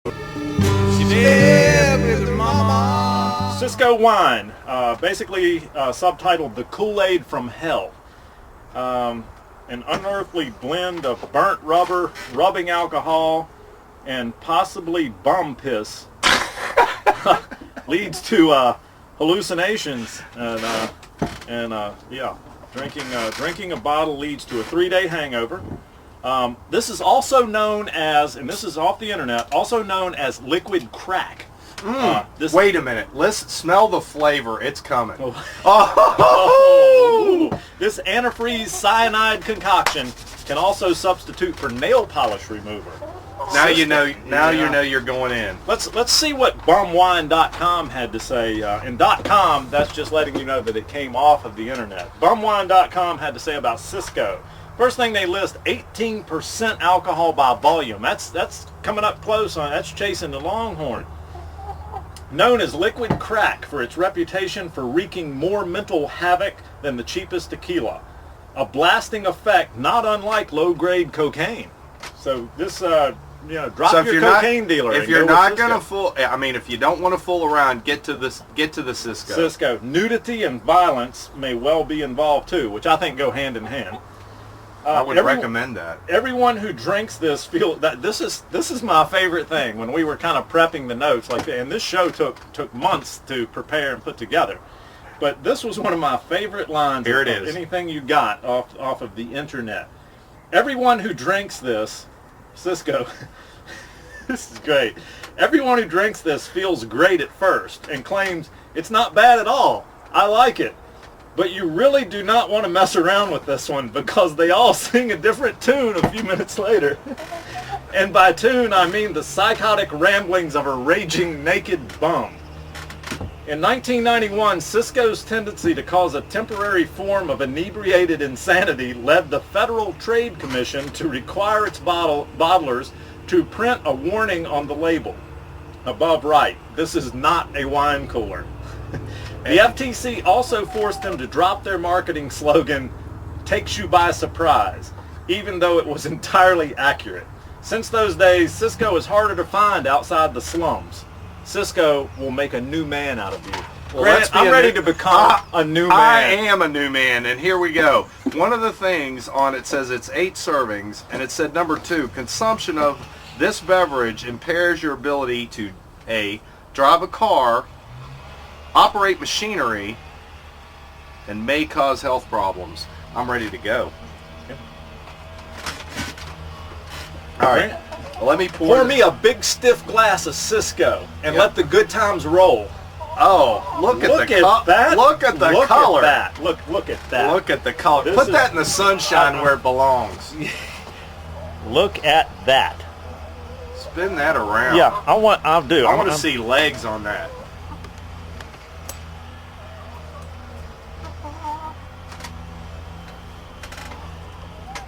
She did with her mama. Cisco wine, basically subtitled "The Kool-Aid from Hell." An unearthly blend of burnt rubber, rubbing alcohol, and possibly bum piss leads to hallucinations, and yeah, drinking a bottle leads to a 3-day hangover. This is also known as, and this is off the internet, also known as liquid crack. Wait a minute. Let's smell the flavor. It's coming. This antifreeze cyanide concoction can also substitute for nail polish remover. Now you know. Now you know you're going in. Let's see what bumwine.com had to say. And .com, that's just letting you know that it came off of the internet. Bumwine.com had to say about Cisco. First thing they list, 18% alcohol by volume. That's coming up close on. That's chasing the Longhorn. Known as liquid crack for its reputation for wreaking more mental havoc than the cheapest tequila. A blasting effect not unlike low-grade cocaine. So this, drop your cocaine dealer. If you're not gonna fool, I mean, if you don't want to fool around, get to the Cisco. Cisco. Nudity and violence may well be involved too, which I think go hand in hand. I would recommend that. Everyone who drinks this feel that this is my favorite thing. When we were kind of prepping the notes, and this show took months to prepare and put together, but this was one of my favorite lines. Here it of is. Anything you got off of the internet. Everyone who drinks this, Cisco, this is great. Everyone who drinks this feels great at first and claims it's not bad at all. I like it. But you really do not want to mess around with this one because they all sing a different tune a few minutes later. And by tune, I mean the psychotic ramblings of a raging naked bum. In 1991, Cisco's tendency to cause a temporary form of inebriated insanity led the Federal Trade Commission to require its bottlers to print a warning on the label. Above right, this is not a wine cooler. The FTC also forced them to drop their marketing slogan, "Takes you by surprise," even though it was entirely accurate. Since those days, Cisco is harder to find outside the slums. Cisco will make a new man out of you. Well, Grant, I'm ready to become a new man. I am a new man, and here we go. One of the things on it says it's 8 servings, and it said number 2, consumption of this beverage impairs your ability to A, drive a car, operate machinery, and may cause health problems. I'm ready to go. All right, let me pour me a big stiff glass of Cisco and let the good times roll. Oh, look at that! Look at the color! Look at that! Look at the color! Put that in the sunshine where it belongs. Look at that! Spin that around. Yeah, I want to see legs on that.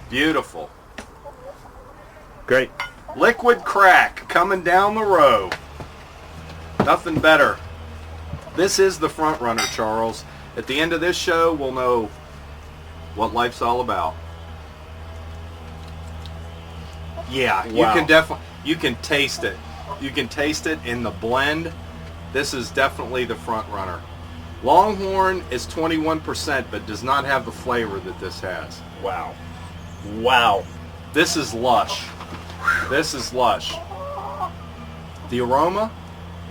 Beautiful. Great. Liquid crack coming down the road. Nothing better. This is the front runner, Charles. At the end of this show, we'll know what life's all about. Yeah, wow. you can taste it. You can taste it in the blend. This is definitely the front runner. Longhorn is 21%, but does not have the flavor that this has. Wow. Wow. This is lush. This is lush. The aroma,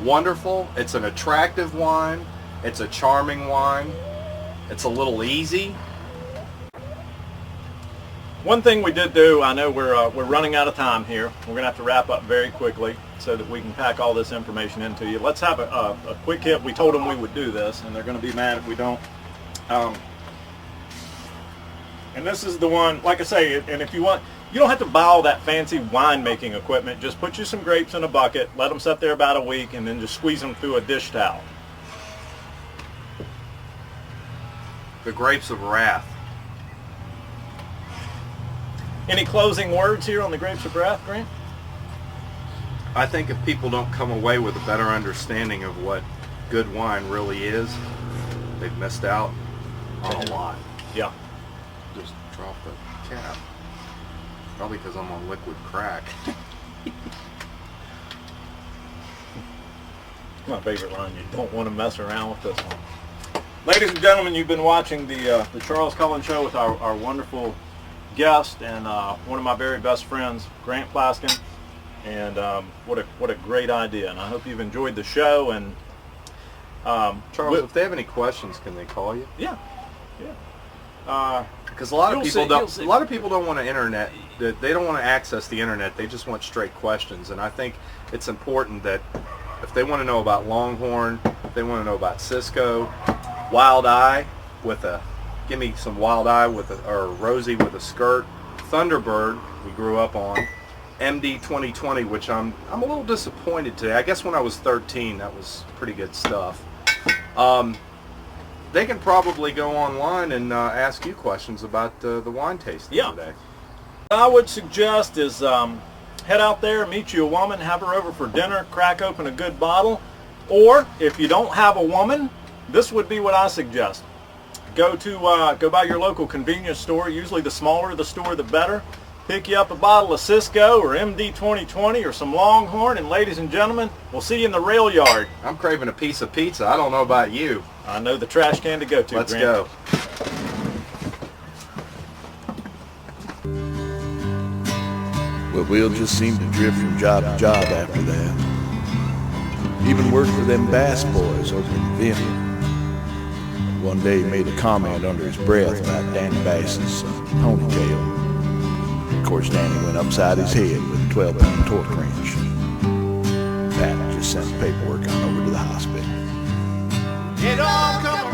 wonderful. It's an attractive wine. It's a charming wine. It's a little easy. One thing we did do, I know we're running out of time here. We're going to have to wrap up very quickly so that we can pack all this information into you. Let's have a quick hit. We told them we would do this, and they're going to be mad if we don't. And this is the one, like I say, and if you want, you don't have to buy all that fancy winemaking equipment. Just put you some grapes in a bucket, let them sit there about a week, and then just squeeze them through a dish towel. The grapes of wrath. Any closing words here on the grapes of wrath, Grant? I think if people don't come away with a better understanding of what good wine really is, they've missed out on a lot. Yeah. Just drop the cap. Probably because I'm on liquid crack. My favorite line, you don't want to mess around with this one. Ladies and gentlemen, you've been watching the Charles Cullen Show with our wonderful guest and one of my very best friends, Grant Plaskin. And what a great idea. And I hope you've enjoyed the show. And Charles, if they have any questions, can they call you? Yeah. Because a lot of people don't want to internet. They don't want to access the internet. They just want straight questions. And I think it's important that if they want to know about Longhorn, if they want to know about Cisco, Wild Eye with a, give me some Wild Eye with a, or Rosie with a skirt, Thunderbird we grew up on, MD 2020, which I'm a little disappointed today. I guess when I was 13, that was pretty good stuff. They can probably go online and ask you questions about the wine tasting today. What I would suggest is head out there, meet you a woman, have her over for dinner, crack open a good bottle. Or if you don't have a woman, this would be what I suggest. Go by your local convenience store. Usually the smaller the store, the better. Pick you up a bottle of Cisco or MD 2020 or some Longhorn, and ladies and gentlemen, we'll see you in the rail yard. I'm craving a piece of pizza. I don't know about you. I know the trash can to go to. Let's Grant. go. Well, Will just seemed to drift from job to job after that. Even worked for them Bass boys over in Vinton. One day he made a comment under his breath about Danny Bass's ponytail. Of course, Danny went upside his head with a 12-pound torque wrench. Pat just sent the paperwork on over to the hospital. It all come